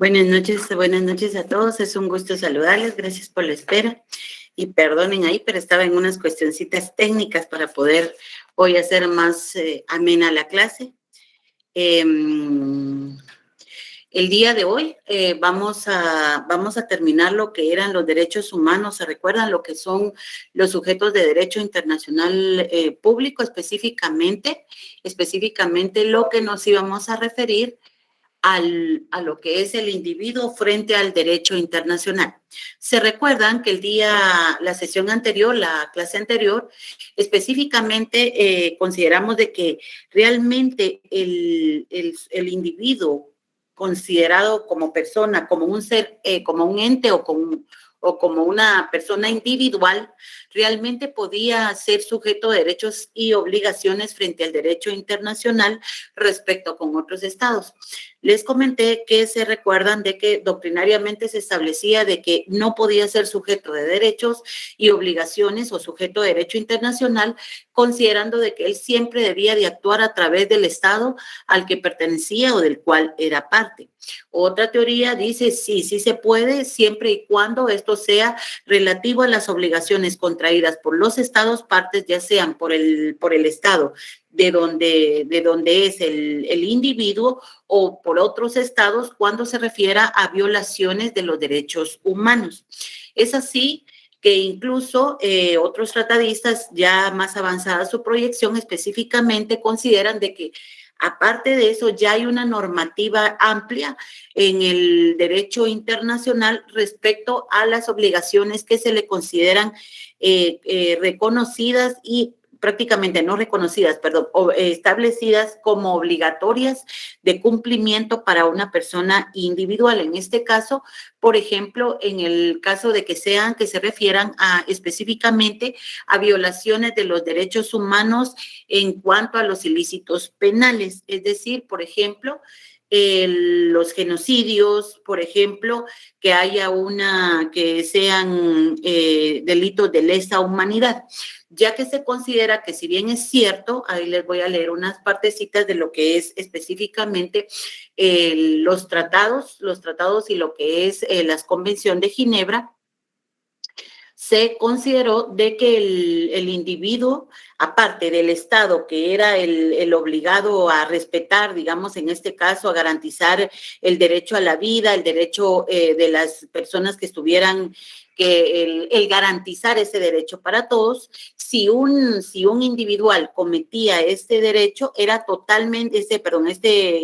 Buenas noches a todos. Es un gusto saludarles. Gracias por la espera. Y perdonen ahí, pero estaba en unas cuestioncitas técnicas para poder hoy hacer más amena la clase. El día de hoy vamos a terminar lo que eran los derechos humanos. ¿Se recuerdan lo que son los sujetos de derecho internacional público específicamente? Específicamente lo que nos íbamos a referir a lo que es el individuo frente al derecho internacional. Se recuerdan que la sesión anterior, la clase anterior, específicamente consideramos de que realmente el individuo considerado como persona, como un ser, como un ente o como una persona individual, realmente podía ser sujeto de derechos y obligaciones frente al derecho internacional respecto con otros estados. Les comenté que se recuerdan de que doctrinariamente se establecía de que no podía ser sujeto de derechos y obligaciones o sujeto de derecho internacional, considerando de que él siempre debía de actuar a través del estado al que pertenecía o del cual era parte. Otra teoría dice sí se puede, siempre y cuando esto sea relativo a las obligaciones contraídas por los estados partes, ya sean por el estado de donde es el individuo o por otros estados cuando se refiera a violaciones de los derechos humanos. Es así que incluso otros tratadistas ya más avanzada su proyección específicamente consideran de que aparte de eso, ya hay una normativa amplia en el derecho internacional respecto a las obligaciones que se le consideran reconocidas y prácticamente no reconocidas, perdón, establecidas como obligatorias de cumplimiento para una persona individual. En este caso, por ejemplo, en el caso de que se refieran específicamente a violaciones de los derechos humanos en cuanto a los ilícitos penales, es decir, por ejemplo, los genocidios, por ejemplo, que sean delitos de lesa humanidad, ya que se considera que si bien es cierto, ahí les voy a leer unas partecitas de lo que es específicamente los tratados y lo que es la Convención de Ginebra, se consideró de que el individuo, aparte del Estado, que era el obligado a respetar, digamos, en este caso, a garantizar el derecho a la vida, el derecho de las personas que estuvieran, el garantizar ese derecho para todos, si un individual cometía este derecho,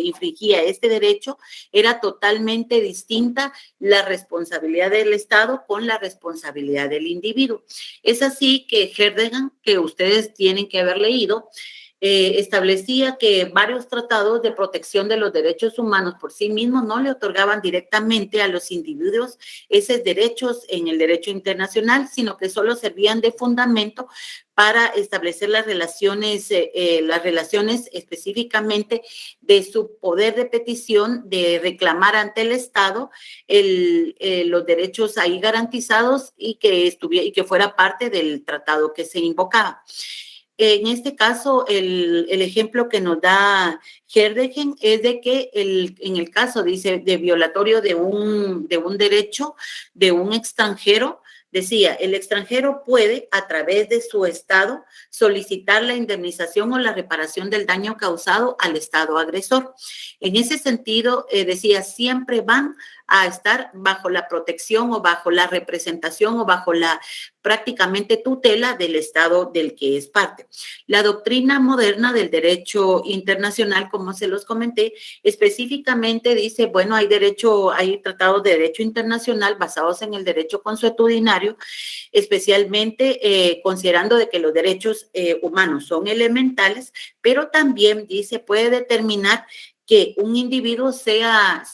infringía este derecho, era totalmente distinta la responsabilidad del Estado con la responsabilidad del individuo. Es así que Herdegan, que ustedes tienen que haber leído, establecía que varios tratados de protección de los derechos humanos por sí mismos no le otorgaban directamente a los individuos esos derechos en el derecho internacional, sino que solo servían de fundamento para establecer las relaciones específicamente de su poder de petición de reclamar ante el Estado los derechos ahí garantizados y que fuera parte del tratado que se invocaba. En este caso, el ejemplo que nos da Herdegen es de que en el caso, dice, de violatorio de un derecho de un extranjero, decía, el extranjero puede, a través de su Estado, solicitar la indemnización o la reparación del daño causado al Estado agresor. En ese sentido, decía, siempre van a estar bajo la protección o bajo la representación o bajo la prácticamente tutela del Estado del que es parte. La doctrina moderna del derecho internacional, como se los comenté, específicamente dice, bueno, hay tratados de derecho internacional basados en el derecho consuetudinario, especialmente considerando de que los derechos humanos son elementales, pero también dice, puede determinar que un individuo sea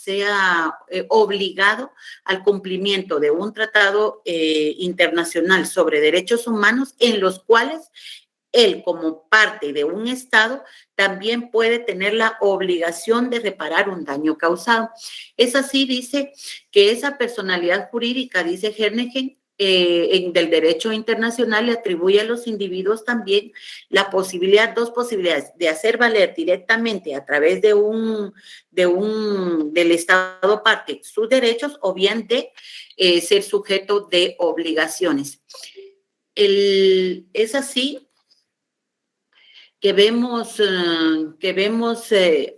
obligado al cumplimiento de un tratado internacional sobre derechos humanos en los cuales él, como parte de un Estado, también puede tener la obligación de reparar un daño causado. Es así, dice, que esa personalidad jurídica, dice Herdegen, del derecho internacional le atribuye a los individuos también la posibilidad, dos posibilidades, de hacer valer directamente a través del Estado parte sus derechos o bien de ser sujeto de obligaciones. Es así que vemos,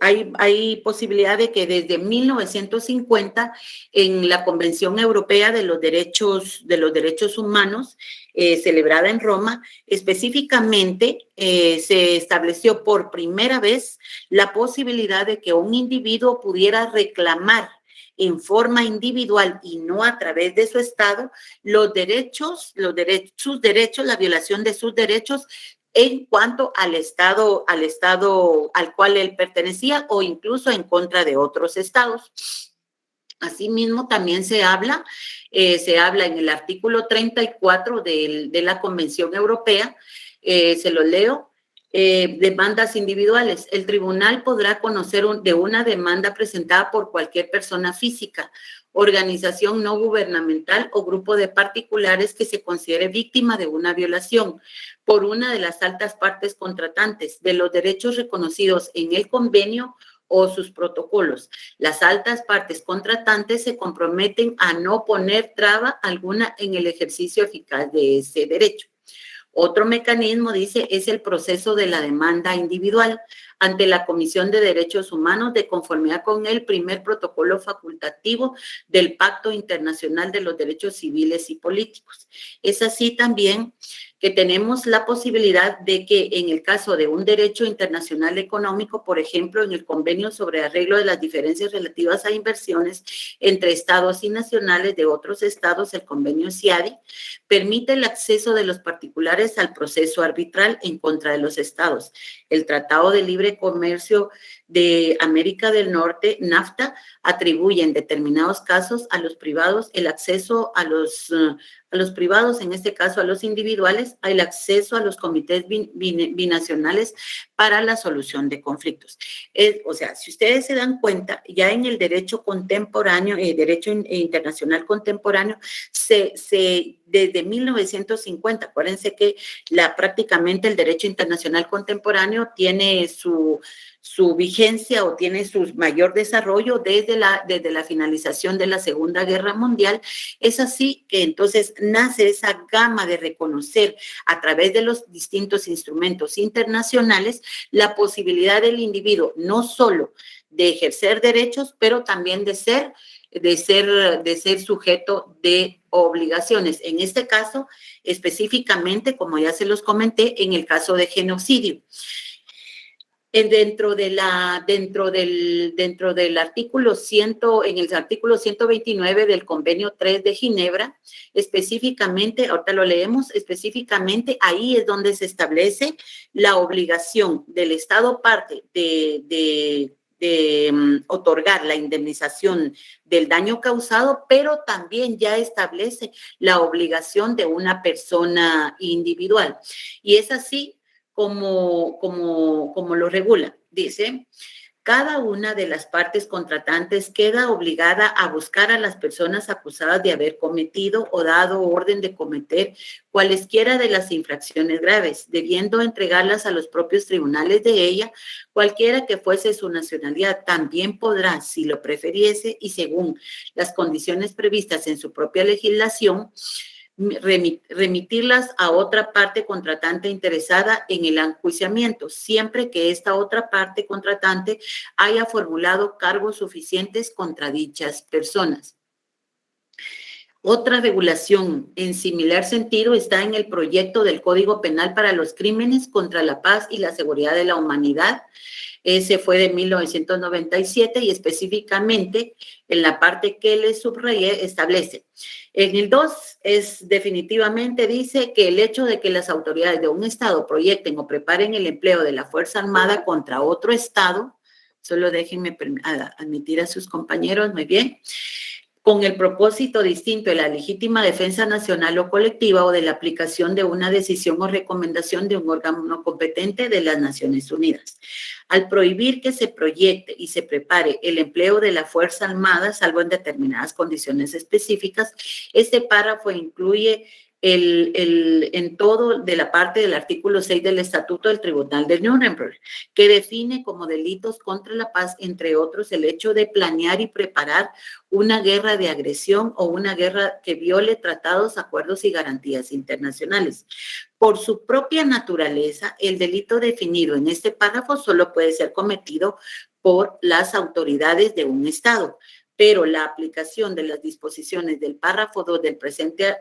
hay posibilidad de que desde 1950 en la Convención Europea de los Derechos Humanos, celebrada en Roma, específicamente se estableció por primera vez la posibilidad de que un individuo pudiera reclamar en forma individual y no a través de su Estado, sus derechos, la violación de sus derechos en cuanto al estado al cual él pertenecía o incluso en contra de otros estados. Asimismo, también se habla en el artículo 34 de la Convención Europea, se lo leo, demandas individuales. El tribunal podrá conocer de una demanda presentada por cualquier persona física, organización no gubernamental o grupo de particulares que se considere víctima de una violación por una de las altas partes contratantes de los derechos reconocidos en el convenio o sus protocolos. Las altas partes contratantes se comprometen a no poner traba alguna en el ejercicio eficaz de ese derecho. Otro mecanismo, dice, es el proceso de la demanda individual ante la Comisión de Derechos Humanos de conformidad con el primer protocolo facultativo del Pacto Internacional de los Derechos Civiles y Políticos. Es así también que tenemos la posibilidad de que en el caso de un derecho internacional económico, por ejemplo, en el convenio sobre arreglo de las diferencias relativas a inversiones entre estados y nacionales de otros estados, el convenio CIADI, permite el acceso de los particulares al proceso arbitral en contra de los estados. El Tratado de Libre Comercio de América del Norte, NAFTA, atribuye en determinados casos a los privados el acceso a los privados, en este caso a los individuales, el acceso a los comités binacionales para la solución de conflictos. O sea, si ustedes se dan cuenta, ya en el derecho contemporáneo, derecho internacional contemporáneo, desde 1950, acuérdense que prácticamente el derecho internacional contemporáneo tiene su vigencia o tiene su mayor desarrollo desde la finalización de la Segunda Guerra Mundial. Es así que entonces nace esa gama de reconocer a través de los distintos instrumentos internacionales la posibilidad del individuo no solo de ejercer derechos, pero también de ser sujeto de obligaciones. En este caso, específicamente, como ya se los comenté, en el caso de genocidio. Dentro del artículo 100, en el artículo 129 del Convenio 3 de Ginebra, específicamente, ahorita lo leemos, específicamente ahí es donde se establece la obligación del Estado parte de otorgar la indemnización del daño causado, pero también ya establece la obligación de una persona individual. Y es así como lo regula. Dice, cada una de las partes contratantes queda obligada a buscar a las personas acusadas de haber cometido o dado orden de cometer cualesquiera de las infracciones graves, debiendo entregarlas a los propios tribunales de ella, cualquiera que fuese su nacionalidad. También podrá, si lo preferiese y según las condiciones previstas en su propia legislación, remitirlas a otra parte contratante interesada en el enjuiciamiento, siempre que esta otra parte contratante haya formulado cargos suficientes contra dichas personas. Otra regulación en similar sentido está en el proyecto del Código Penal para los crímenes contra la paz y la seguridad de la humanidad. Ese fue de 1997 y específicamente en la parte que les subrayé establece. En el 2 definitivamente dice que el hecho de que las autoridades de un estado proyecten o preparen el empleo de la Fuerza Armada contra otro estado, solo déjenme admitir a sus compañeros, muy bien, con el propósito distinto de la legítima defensa nacional o colectiva o de la aplicación de una decisión o recomendación de un órgano competente de las Naciones Unidas. Al prohibir que se proyecte y se prepare el empleo de la Fuerza Armada, salvo en determinadas condiciones específicas, este párrafo incluye en todo de la parte del artículo 6 del Estatuto del Tribunal de Nuremberg, que define como delitos contra la paz, entre otros, el hecho de planear y preparar una guerra de agresión o una guerra que viole tratados, acuerdos y garantías internacionales. Por su propia naturaleza, el delito definido en este párrafo solo puede ser cometido por las autoridades de un Estado, pero la aplicación de las disposiciones del párrafo 2 del presente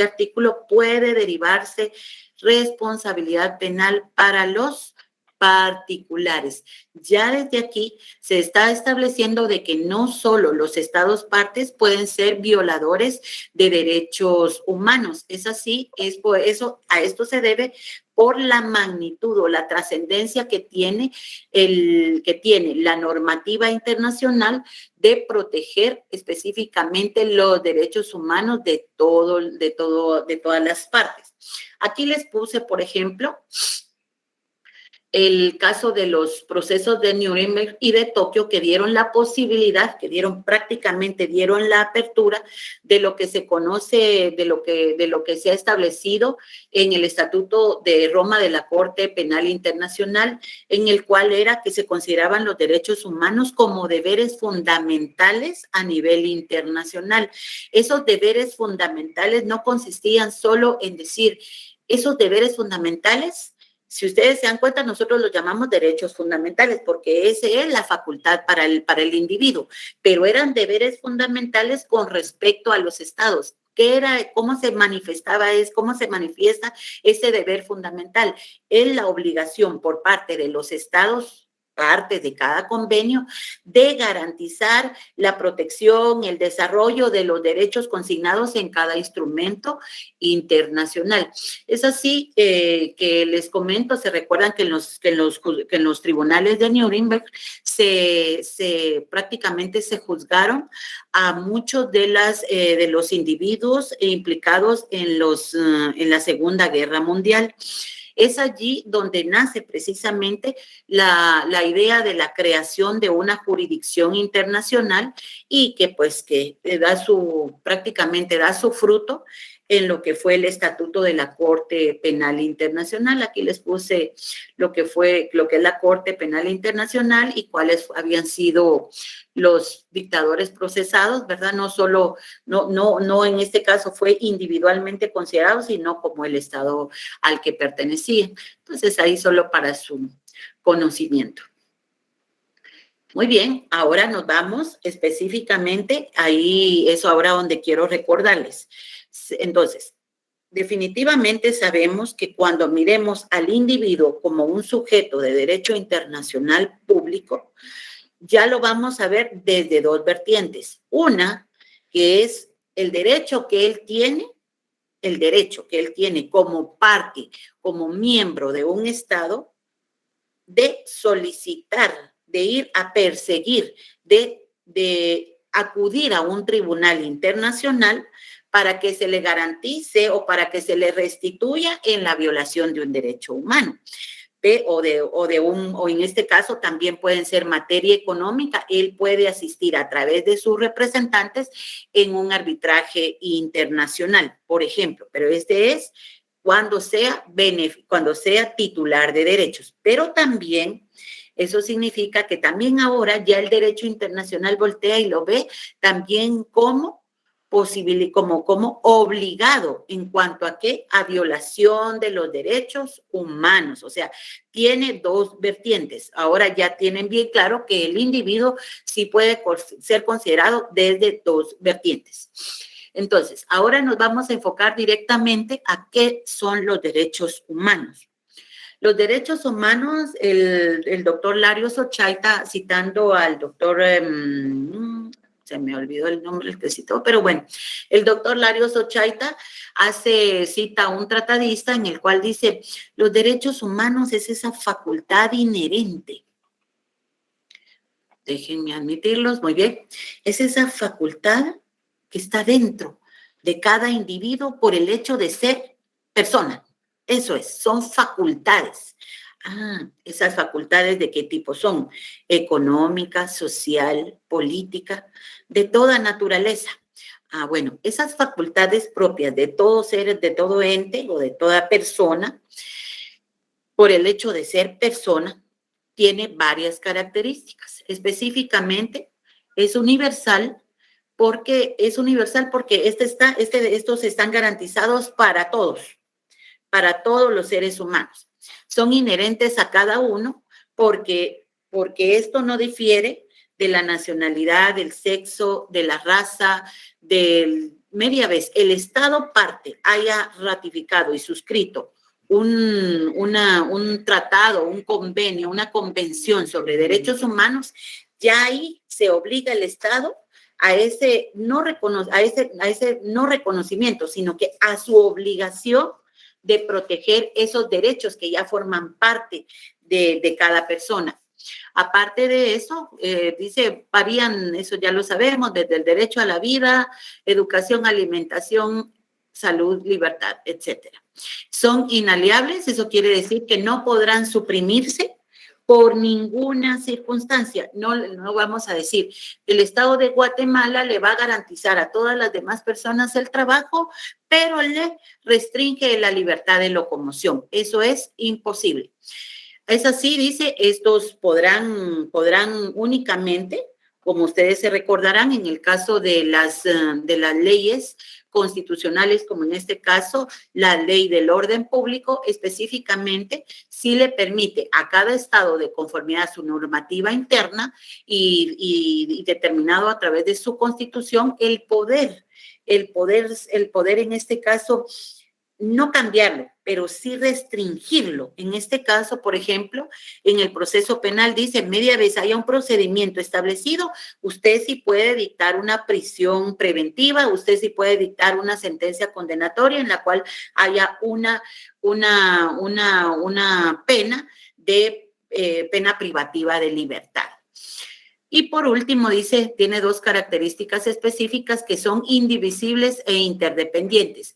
artículo puede derivarse responsabilidad penal para los particulares. Ya desde aquí se está estableciendo de que no solo los estados partes pueden ser violadores de derechos humanos. Es así, es por eso, a esto se debe por la magnitud o la trascendencia que tiene la normativa internacional de proteger específicamente los derechos humanos de todas las partes. Aquí les puse, por ejemplo, el caso de los procesos de Nuremberg y de Tokio, que dieron la posibilidad, dieron la apertura de lo que se conoce, de lo que se ha establecido en el Estatuto de Roma de la Corte Penal Internacional, en el cual era que se consideraban los derechos humanos como deberes fundamentales a nivel internacional. Esos deberes fundamentales no consistían solo en decir, esos deberes fundamentales, si ustedes se dan cuenta, nosotros los llamamos derechos fundamentales porque esa es la facultad para el individuo, pero eran deberes fundamentales con respecto a los estados. ¿Qué era? ¿Cómo se cómo se manifiesta ese deber fundamental? Es la obligación por parte de los estados, parte de cada convenio, de garantizar la protección, el desarrollo de los derechos consignados en cada instrumento internacional. Es así que les comento, se recuerdan que en los tribunales de Nuremberg prácticamente se juzgaron a muchos de los individuos implicados en la Segunda Guerra Mundial. Es allí donde nace precisamente la idea de la creación de una jurisdicción internacional y que prácticamente da su fruto en lo que fue el Estatuto de la Corte Penal Internacional. Aquí les puse lo que es la Corte Penal Internacional y cuáles habían sido los dictadores procesados, ¿verdad? No en este caso fue individualmente considerado, sino como el Estado al que pertenecía. Entonces, ahí solo para su conocimiento. Muy bien, ahora nos vamos específicamente ahí, eso ahora donde quiero recordarles. Entonces, definitivamente sabemos que cuando miremos al individuo como un sujeto de derecho internacional público, ya lo vamos a ver desde dos vertientes. Una, que es el derecho que él tiene como parte, como miembro de un Estado, de solicitar, de ir a perseguir, de acudir a un tribunal internacional para que se le garantice o para que se le restituya en la violación de un derecho humano. O en este caso también pueden ser materia económica, él puede asistir a través de sus representantes en un arbitraje internacional, por ejemplo, pero este es cuando sea titular de derechos, pero también eso significa que también ahora ya el derecho internacional voltea y lo ve también como obligado en cuanto a qué, a violación de los derechos humanos. O sea, tiene dos vertientes. Ahora ya tienen bien claro que el individuo sí puede ser considerado desde dos vertientes. Entonces, ahora nos vamos a enfocar directamente a qué son los derechos humanos. Los derechos humanos, el doctor Larios Ochaita, citando al doctor, se me olvidó el nombre del que citó, pero bueno, el doctor Larios Ochaita cita a un tratadista en el cual dice, los derechos humanos es esa facultad inherente. Déjenme admitirlos, muy bien. Es esa facultad que está dentro de cada individuo por el hecho de ser persona. Eso es, son facultades. Esas facultades ¿de qué tipo son? Económica, social, política, de toda naturaleza. Bueno, esas facultades propias de todo ser, de todo ente o de toda persona, por el hecho de ser persona, tiene varias características. Específicamente, es universal porque estos están garantizados para todos los seres humanos. Son inherentes a cada uno porque esto no difiere de la nacionalidad, del sexo, de la raza, media vez el Estado parte haya ratificado y suscrito un tratado, un convenio, una convención sobre derechos humanos, ya ahí se obliga el Estado a ese no reconocimiento, sino que a su obligación de proteger esos derechos que ya forman parte de cada persona. Aparte de eso, varían, eso ya lo sabemos, desde el derecho a la vida, educación, alimentación, salud, libertad, etcétera. Son inaliables, eso quiere decir que no podrán suprimirse por ninguna circunstancia. No vamos a decir, el Estado de Guatemala le va a garantizar a todas las demás personas el trabajo, pero le restringe la libertad de locomoción. Eso es imposible. Es así, dice, estos podrán únicamente, como ustedes se recordarán, en el caso de las leyes constitucionales, como en este caso, la ley del orden público, específicamente, sí le permite a cada estado, de conformidad a su normativa interna y determinado a través de su constitución, el poder en este caso, no cambiarlo, pero sí restringirlo. En este caso, por ejemplo, en el proceso penal dice, media vez haya un procedimiento establecido, usted sí puede dictar una prisión preventiva, usted sí puede dictar una sentencia condenatoria en la cual haya una pena pena privativa de libertad. Y por último, dice, tiene dos características específicas que son indivisibles e interdependientes.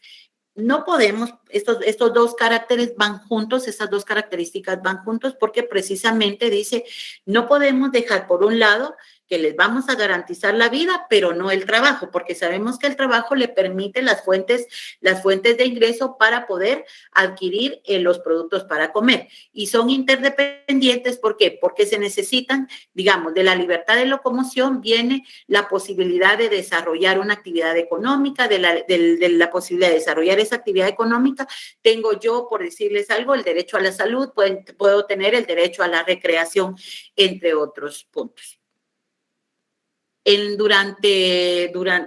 No podemos, estos dos caracteres van juntos, estas dos características van juntos porque precisamente dice, no podemos dejar por un lado que les vamos a garantizar la vida, pero no el trabajo, porque sabemos que el trabajo le permite las fuentes de ingreso para poder adquirir los productos para comer. Y son interdependientes, ¿por qué? Porque se necesitan, digamos, de la libertad de locomoción viene la posibilidad de desarrollar una actividad económica, de la posibilidad de desarrollar esa actividad económica. Tengo yo, por decirles algo, el derecho a la salud, puedo tener el derecho a la recreación, entre otros puntos.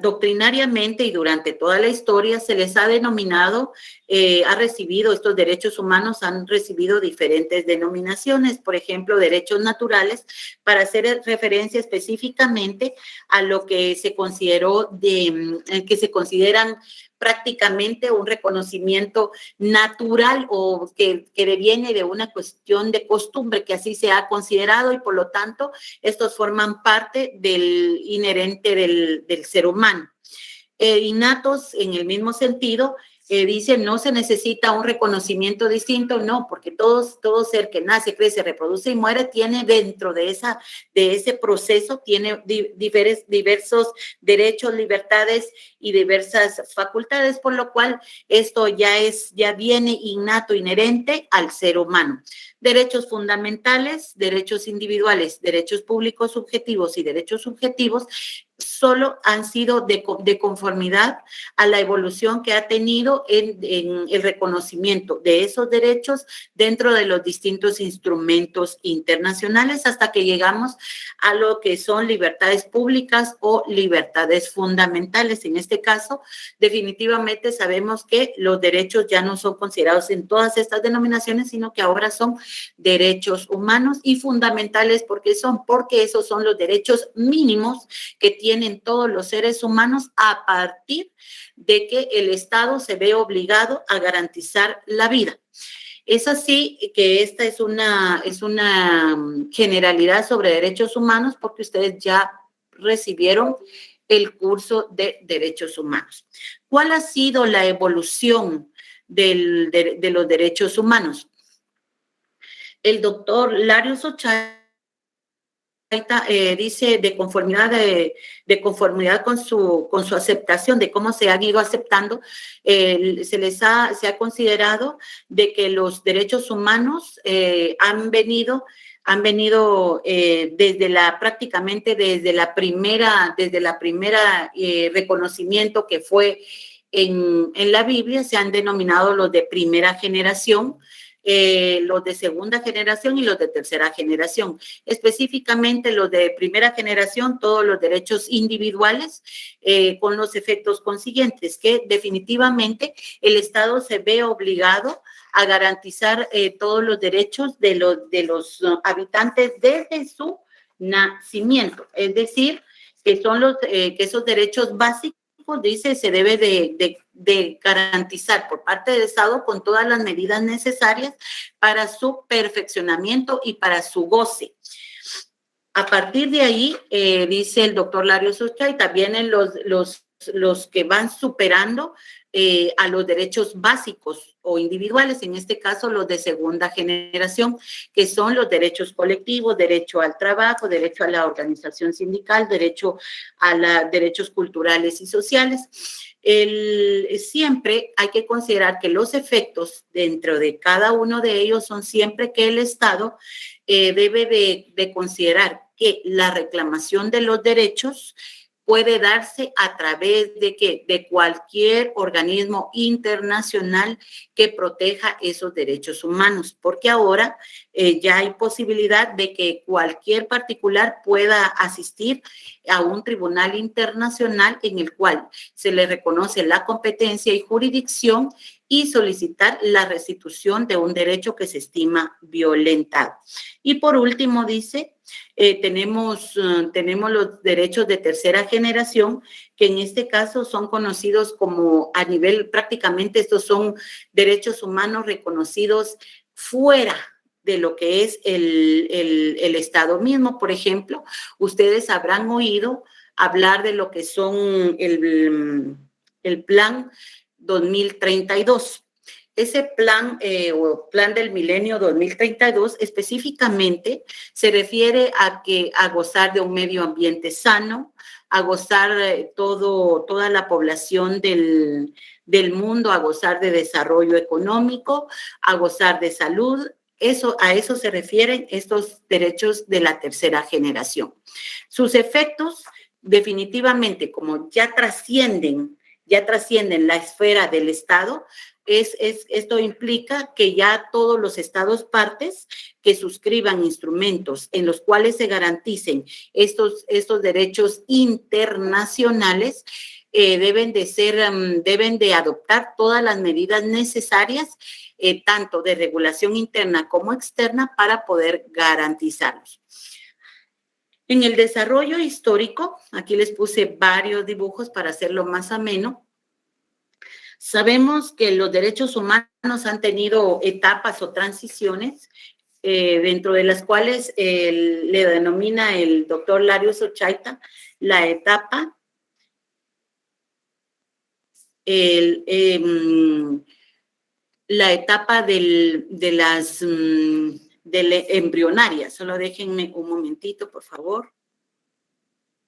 Doctrinariamente y durante toda la historia se les ha denominado, estos derechos humanos han recibido diferentes denominaciones, por ejemplo, derechos naturales, para hacer referencia específicamente a lo que se consideró que se consideran prácticamente un reconocimiento natural o que deviene de una cuestión de costumbre, que así se ha considerado y por lo tanto estos forman parte del inherente del ser humano. Innatos en el mismo sentido, dice no se necesita un reconocimiento distinto, no, porque todo ser que nace, crece, reproduce y muere tiene dentro de ese proceso, tiene diversos derechos, libertades y diversas facultades, por lo cual esto ya viene innato, inherente al ser humano. Derechos fundamentales, derechos individuales, derechos públicos subjetivos y derechos subjetivos solo han sido de conformidad a la evolución que ha tenido en el reconocimiento de esos derechos dentro de los distintos instrumentos internacionales hasta que llegamos a lo que son libertades públicas o libertades fundamentales. En este caso, definitivamente sabemos que los derechos ya no son considerados en todas estas denominaciones, sino que ahora son derechos humanos y fundamentales porque esos son los derechos mínimos que tienen todos los seres humanos a partir de que el Estado se ve obligado a garantizar la vida. Es así que esta es una generalidad sobre derechos humanos porque ustedes ya recibieron el curso de derechos humanos. ¿Cuál ha sido la evolución de los derechos humanos? El doctor Larios Ochaita dice de conformidad con su aceptación, de cómo se han ido aceptando, se ha considerado de que los derechos humanos han venido prácticamente desde la primera reconocimiento que fue en la Biblia, se han denominado los de primera generación, los de segunda generación y los de tercera generación. Específicamente los de primera generación, todos los derechos individuales con los efectos consiguientes, que definitivamente el Estado se ve obligado a garantizar todos los derechos de los habitantes desde su nacimiento. Es decir, que son que esos derechos básicos, dice, se debe de garantizar por parte del Estado con todas las medidas necesarias para su perfeccionamiento y para su goce. A partir de ahí, dice el doctor Larios Ochaita, vienen los que van superando a los derechos básicos o individuales, en este caso los de segunda generación, que son los derechos colectivos, derecho al trabajo, derecho a la organización sindical, derechos culturales y sociales. Siempre hay que considerar que los efectos dentro de cada uno de ellos son siempre que el Estado debe de considerar que la reclamación de los derechos puede darse a través de cualquier organismo internacional que proteja esos derechos humanos, porque ahora ya hay posibilidad de que cualquier particular pueda asistir a un tribunal internacional en el cual se le reconoce la competencia y jurisdicción y solicitar la restitución de un derecho que se estima violentado. Y por último, dice, tenemos los derechos de tercera generación, que en este caso son conocidos como a nivel, prácticamente estos son derechos humanos reconocidos fuera de lo que es el Estado mismo. Por ejemplo, ustedes habrán oído hablar de lo que son el Plan 2032. Ese plan o plan del milenio 2032 específicamente se refiere a gozar de un medio ambiente sano, a gozar toda la población del mundo, a gozar de desarrollo económico, a gozar de salud. A eso se refieren estos derechos de la tercera generación. Sus efectos definitivamente, como ya trascienden la esfera del Estado, esto implica que ya todos los Estados partes que suscriban instrumentos en los cuales se garanticen estos derechos internacionales deben de adoptar todas las medidas necesarias, tanto de regulación interna como externa, para poder garantizarlos. En el desarrollo histórico, aquí les puse varios dibujos para hacerlo más ameno. Sabemos que los derechos humanos han tenido etapas o transiciones, dentro de las cuales le denomina el doctor Larios Ochaita la etapa embrionaria. Solo déjenme un momentito, por favor.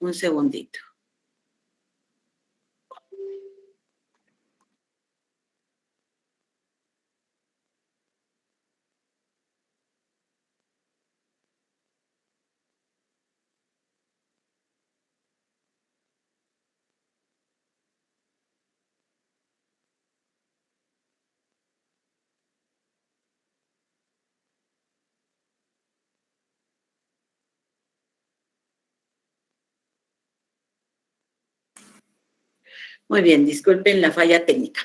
Un segundito. Muy bien, disculpen la falla técnica.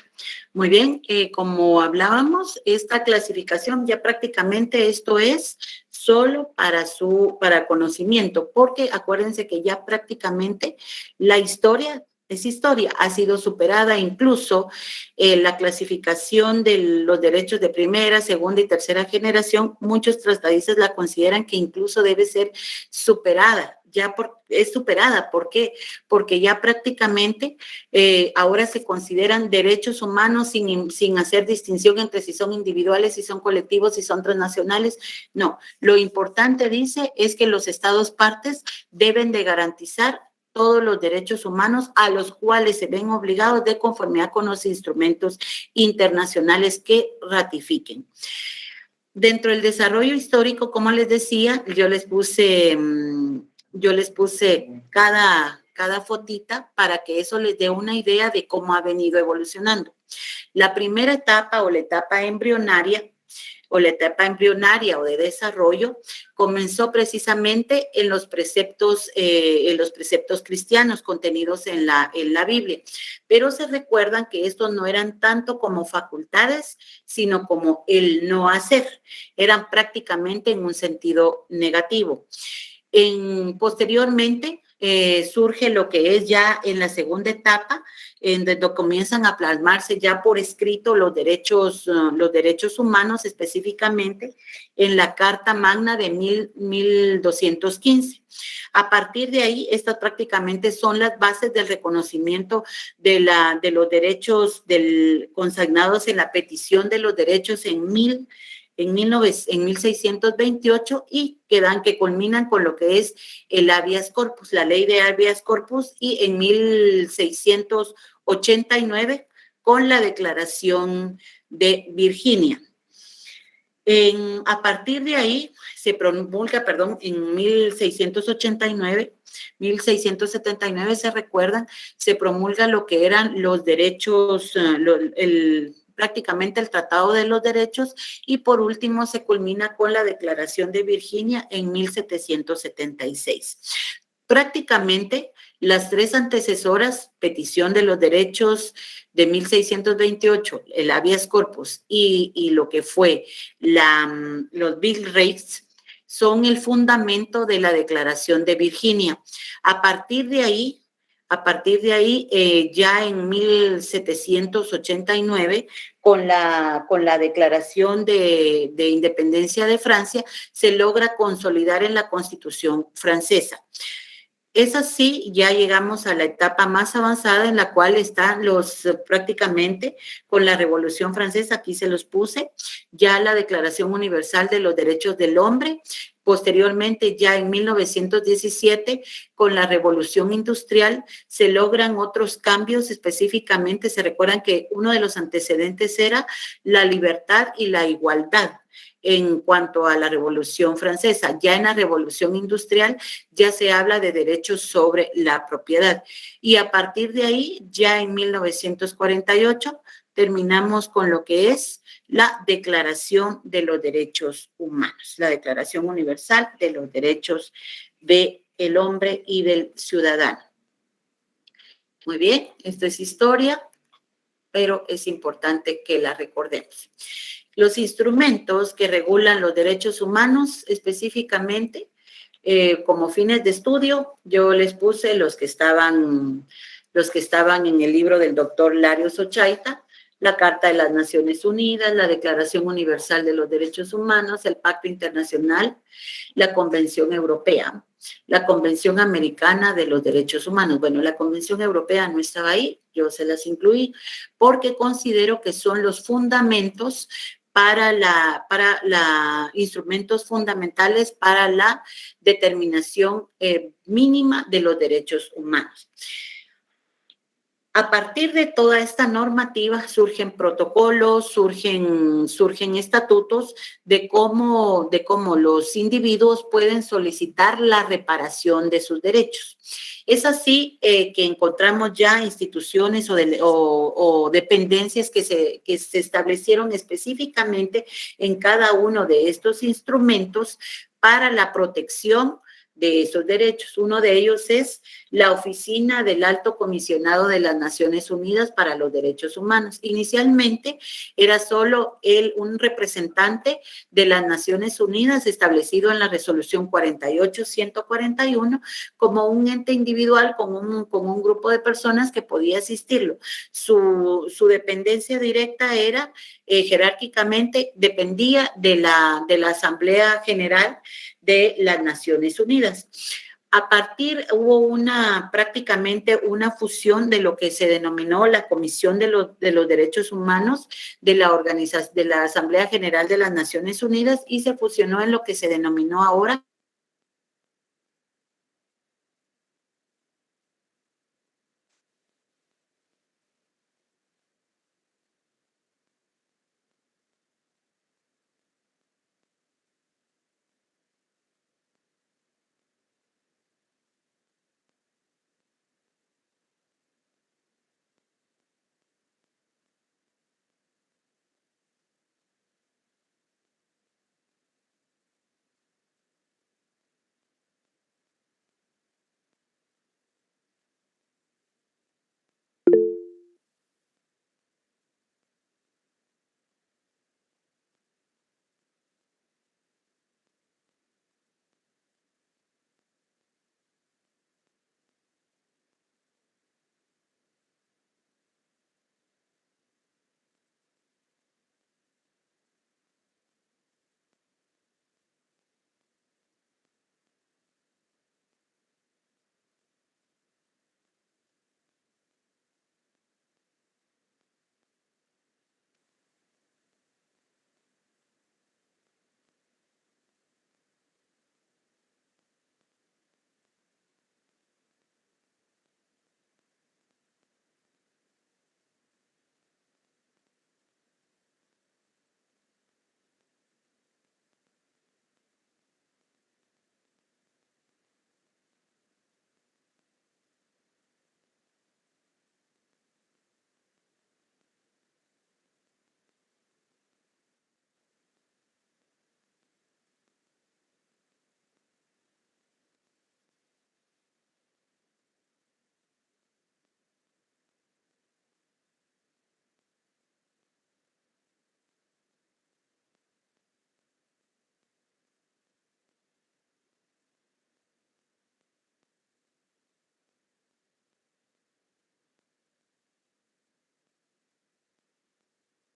Muy bien, como hablábamos, esta clasificación ya prácticamente esto es solo para conocimiento, porque acuérdense que ya prácticamente la historia es historia, ha sido superada, incluso la clasificación de los derechos de primera, segunda y tercera generación, muchos tratadistas la consideran que incluso debe ser superada es superada. ¿Por qué? Porque ya prácticamente ahora se consideran derechos humanos sin hacer distinción entre si son individuales, si son colectivos, si son transnacionales. No, lo importante, dice, es que los estados partes deben de garantizar todos los derechos humanos a los cuales se ven obligados de conformidad con los instrumentos internacionales que ratifiquen. Dentro del desarrollo histórico, como les decía, yo les puse cada fotita para que eso les dé una idea de cómo ha venido evolucionando. La primera etapa o la etapa embrionaria o de desarrollo comenzó precisamente en los preceptos cristianos contenidos en la Biblia. Pero se recuerdan que estos no eran tanto como facultades, sino como el no hacer. Eran prácticamente en un sentido negativo. Posteriormente, surge lo que es ya en la segunda etapa, en donde comienzan a plasmarse ya por escrito los derechos humanos, específicamente en la Carta Magna de 1215. A partir de ahí, estas prácticamente son las bases del reconocimiento de los derechos consignados en la petición de los derechos en 1628 y que culminan con lo que es el habeas corpus, la ley de habeas corpus, y en 1689 con la Declaración de Virginia. A partir de ahí se promulga, en 1679 se recuerdan, se promulga lo que eran los derechos, prácticamente el Tratado de los Derechos, y por último se culmina con la Declaración de Virginia en 1776. Prácticamente las tres antecesoras, petición de los derechos de 1628, el habeas corpus y lo que fue los Bill of Rights, son el fundamento de la Declaración de Virginia. A partir de ahí, ya en 1789, con la Declaración de Independencia de Francia, se logra consolidar en la Constitución francesa. Es así, ya llegamos a la etapa más avanzada en la cual están prácticamente con la Revolución Francesa, aquí se los puse, ya la Declaración Universal de los Derechos del Hombre. Posteriormente, ya en 1917, con la Revolución Industrial, se logran otros cambios. Específicamente, se recuerdan que uno de los antecedentes era la libertad y la igualdad en cuanto a la Revolución Francesa. Ya en la Revolución Industrial ya se habla de derechos sobre la propiedad. Y a partir de ahí, ya en 1948, terminamos con lo que es la Declaración de los Derechos Humanos, la Declaración Universal de los Derechos del Hombre y del Ciudadano. Muy bien, esto es historia, pero es importante que la recordemos. Los instrumentos que regulan los derechos humanos específicamente, como fines de estudio, yo les puse los que estaban en el libro del doctor Larios Ochaita, la Carta de las Naciones Unidas, la Declaración Universal de los Derechos Humanos, el Pacto Internacional, la Convención Europea, la Convención Americana de los Derechos Humanos. Bueno, la Convención Europea no estaba ahí, yo se las incluí porque considero que son los fundamentos instrumentos fundamentales para la determinación mínima de los derechos humanos. A partir de toda esta normativa surgen protocolos, surgen estatutos de cómo los individuos pueden solicitar la reparación de sus derechos. Es así que encontramos ya instituciones o dependencias que se establecieron específicamente en cada uno de estos instrumentos para la protección de esos derechos. Uno de ellos es la Oficina del Alto Comisionado de las Naciones Unidas para los Derechos Humanos. Inicialmente era solo un representante de las Naciones Unidas establecido en la Resolución 48-141 como un ente individual, como un grupo de personas que podía asistirlo. Su dependencia directa era jerárquicamente, dependía de la Asamblea General de las Naciones Unidas. hubo prácticamente una fusión de lo que se denominó la Comisión de los Derechos Humanos de la Asamblea General de las Naciones Unidas y se fusionó en lo que se denominó ahora